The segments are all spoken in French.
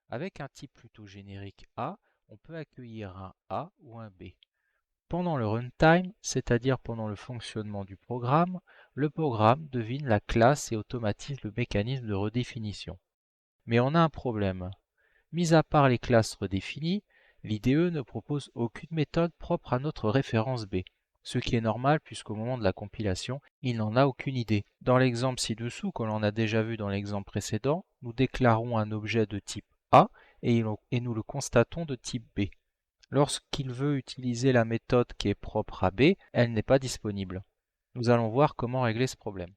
Avec un type plutôt générique A, on peut accueillir un A ou un B. Pendant le runtime, c'est-à-dire pendant le fonctionnement du programme, le programme devine la classe et automatise le mécanisme de redéfinition. Mais on a un problème. Mis à part les classes redéfinies, l'IDE ne propose aucune méthode propre à notre référence B, ce qui est normal puisqu'au moment de la compilation, il n'en a aucune idée. Dans l'exemple ci-dessous, que l'on a déjà vu dans l'exemple précédent, nous déclarons un objet de type A et nous le constatons de type B. Lorsqu'il veut utiliser la méthode qui est propre à B, elle n'est pas disponible. Nous allons voir comment régler ce problème.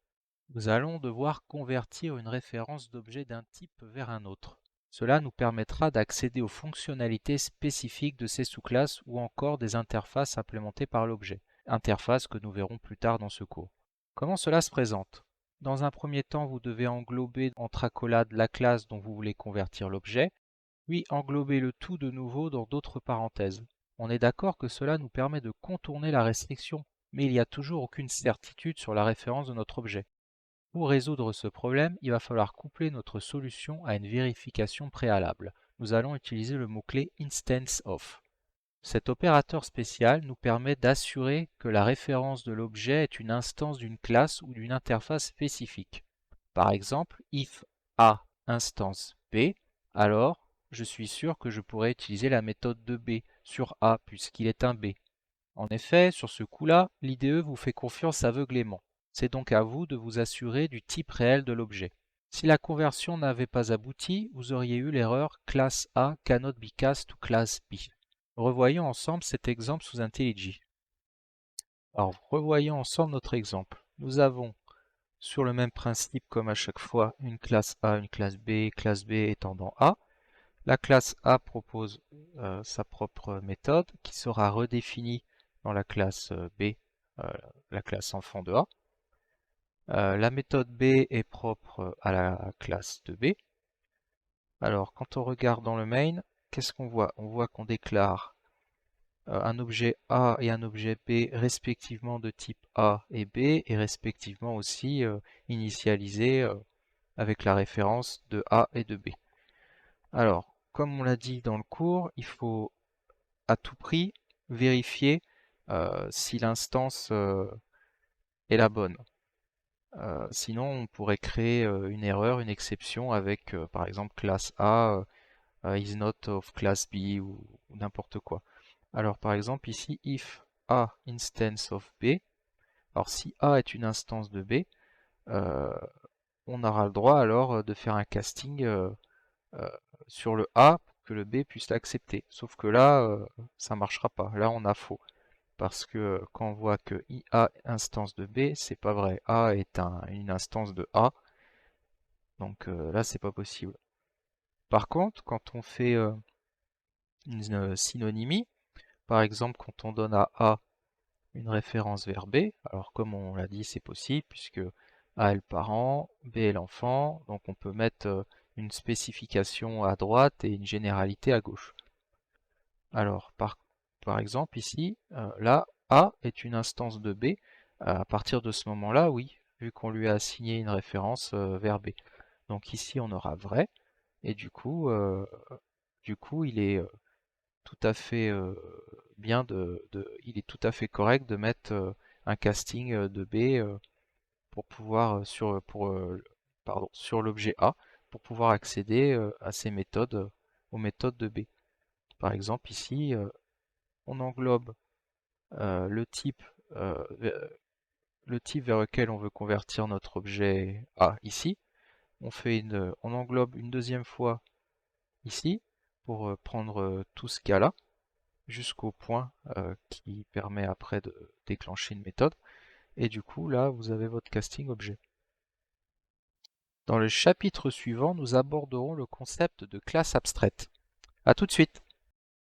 Nous allons devoir convertir une référence d'objet d'un type vers un autre. Cela nous permettra d'accéder aux fonctionnalités spécifiques de ces sous-classes ou encore des interfaces implémentées par l'objet, interfaces que nous verrons plus tard dans ce cours. Comment cela se présente? Dans un premier temps, vous devez englober entre accolades la classe dont vous voulez convertir l'objet, puis englober le tout de nouveau dans d'autres parenthèses. On est d'accord que cela nous permet de contourner la restriction, mais il n'y a toujours aucune certitude sur la référence de notre objet. Pour résoudre ce problème, il va falloir coupler notre solution à une vérification préalable. Nous allons utiliser le mot-clé instance of. Cet opérateur spécial nous permet d'assurer que la référence de l'objet est une instance d'une classe ou d'une interface spécifique. Par exemple, if A instance B, alors je suis sûr que je pourrais utiliser la méthode de B sur A puisqu'il est un B. En effet, sur ce coup-là, l'IDE vous fait confiance aveuglément. C'est donc à vous de vous assurer du type réel de l'objet. Si la conversion n'avait pas abouti, vous auriez eu l'erreur class A cannot be cast to class B. Revoyons ensemble cet exemple sous IntelliJ. Alors, revoyons ensemble notre exemple. Nous avons, sur le même principe comme à chaque fois, une classe A, une classe B étant dans A. La classe A propose sa propre méthode qui sera redéfinie dans la classe B, euh, la classe enfant de A. La méthode B est propre à la classe de B. Alors, quand on regarde dans le main, qu'est-ce qu'on voit? On voit qu'on déclare un objet A et un objet B respectivement de type A et B et respectivement aussi initialisés avec la référence de A et de B. Alors, comme on l'a dit dans le cours, il faut à tout prix vérifier si l'instance est la bonne. Sinon, on pourrait créer une erreur, une exception avec par exemple classe A is not of class B ou n'importe quoi. Alors par exemple ici, if A instance of B, alors si A est une instance de B, euh, on aura le droit alors de faire un casting euh, sur le A pour que le B puisse l'accepter. Sauf que là, ça ne marchera pas. Là, on a faux. Parce que quand on voit que IA instance de B, c'est pas vrai. A est une instance de A, donc là, c'est pas possible. Par contre, quand on fait une synonymie, par exemple, quand on donne à A une référence vers B, alors comme on l'a dit, c'est possible, puisque A est le parent, B est l'enfant, donc on peut mettre une spécification à droite et une généralité à gauche. Alors, par exemple, ici, là, A est une instance de B. À partir de ce moment-là, oui, vu qu'on lui a assigné une référence vers B. Donc ici, on aura vrai, et du coup il est tout à fait il est tout à fait correct de mettre un casting de B pour pouvoir sur l'objet A pour pouvoir accéder à ces méthodes, aux méthodes de B. Par exemple, ici, on englobe euh, le type, euh, le type vers lequel on veut convertir notre objet A ici. On englobe une deuxième fois ici pour prendre tout ce qu'il y a là jusqu'au point qui permet après de déclencher une méthode. Et du coup, là, vous avez votre casting objet. Dans le chapitre suivant, nous aborderons le concept de classe abstraite. À tout de suite!